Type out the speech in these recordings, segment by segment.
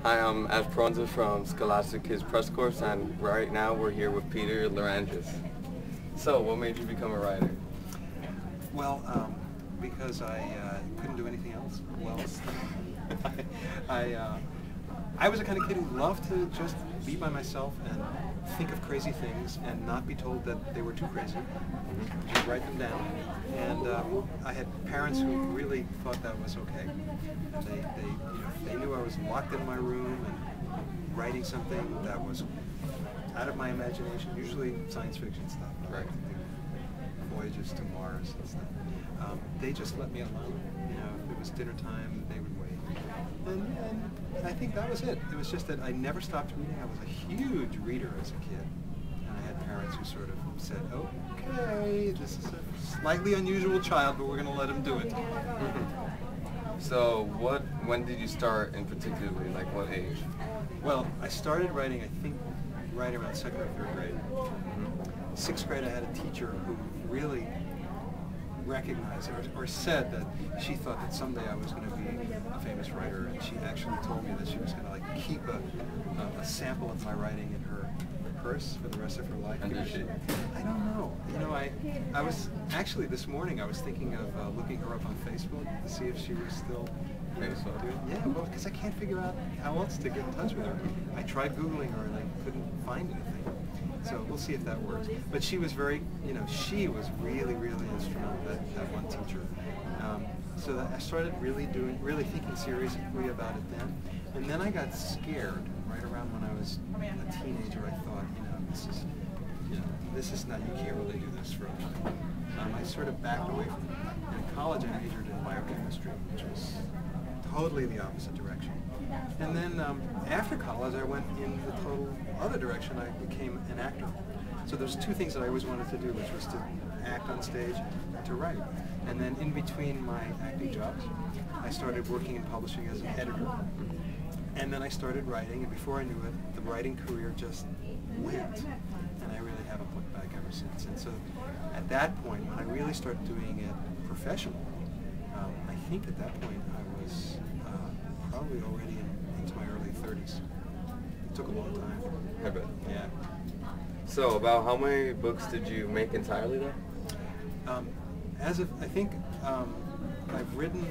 Hi, I'm Esperanza from Scholastic Kids Press Course, and right now we're here with Peter Lerangis. So, what made you become a writer? Well, because I couldn't do anything else. Well, I was the kind of kid who loved to just be by myself and think of crazy things and not be told that they were too crazy. Just write them down. And I had parents who really thought that was okay. They knew I was locked in my room and writing something that was out of my imagination, usually science fiction stuff. Right. Voyages to Mars and stuff. They just let me alone. You know, if it was dinner time, they would wait. And I think that was it. It was just that I never stopped reading. I was a huge reader as a kid. And I had parents who sort of said, okay, this is a slightly unusual child, but we're going to let him do it. So, when did you start in particularly, like what age? Well, I started writing, I think, right around 2nd or 3rd grade. 6th grade, I had a teacher who really recognized or said that she thought that someday I was going to be a famous writer, and she actually told me that she was going to like keep a sample of my writing in her purse for the rest of her life. And did she? I don't know. You know, I was actually this morning I was thinking of looking her up on Facebook to see if she was still famous. Yeah, well, because I can't figure out how else to get in touch with her. I tried Googling her and I couldn't find anything. So we'll see if that works. But she was very, you know, she was really, really instrumental, that one teacher. So that I started really thinking seriously about it then. And then I got scared right around when I was a teenager. I thought, this is not, you can't really do this for a living. I sort of backed away from it. And in college I majored in biochemistry, which was totally the opposite direction. And then after college, I went in the total other direction. I became an actor. So there's two things that I always wanted to do, which was to act on stage and to write. And then in between my acting jobs, I started working in publishing as an editor. And then I started writing, and before I knew it, the writing career just went. And I really haven't looked back ever since. And so at that point, when I really started doing it professionally, I think at that point I was probably already into my early 30s. It took a long time. I bet. Yeah. So, about how many books did you make entirely then? I think I've written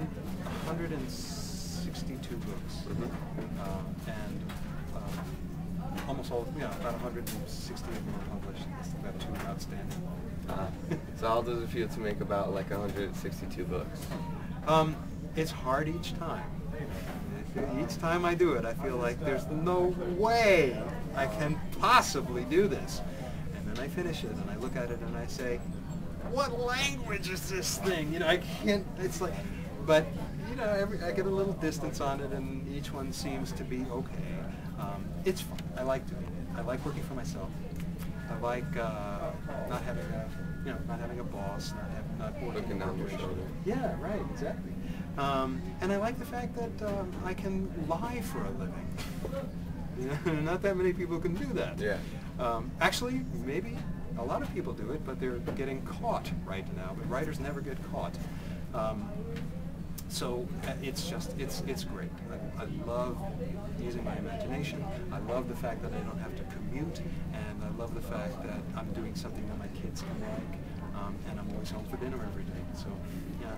162 books, and almost all, about 160 of them are published. About 2 outstanding. So how does it feel to make about like 162 books? It's hard each time. Each time I do it, I feel like there's no way I can possibly do this. And then I finish it, and I look at it, and I say, what language is this thing? You know, I can't, it's like, but, you know, I get a little distance on it, and each one seems to be okay. It's fun. I like doing it. I like working for myself. I like not having a boss, not working looking down your shoulder. Yeah, right, exactly. And I like the fact that I can lie for a living. You know, not that many people can do that. Yeah. Actually, maybe a lot of people do it, but they're getting caught right now. But writers never get caught. So it's great. I love using my imagination. I love the fact that I don't have to commute, and I love the fact that I'm doing something that my kids can like, and I'm always home for dinner every day. So, yeah.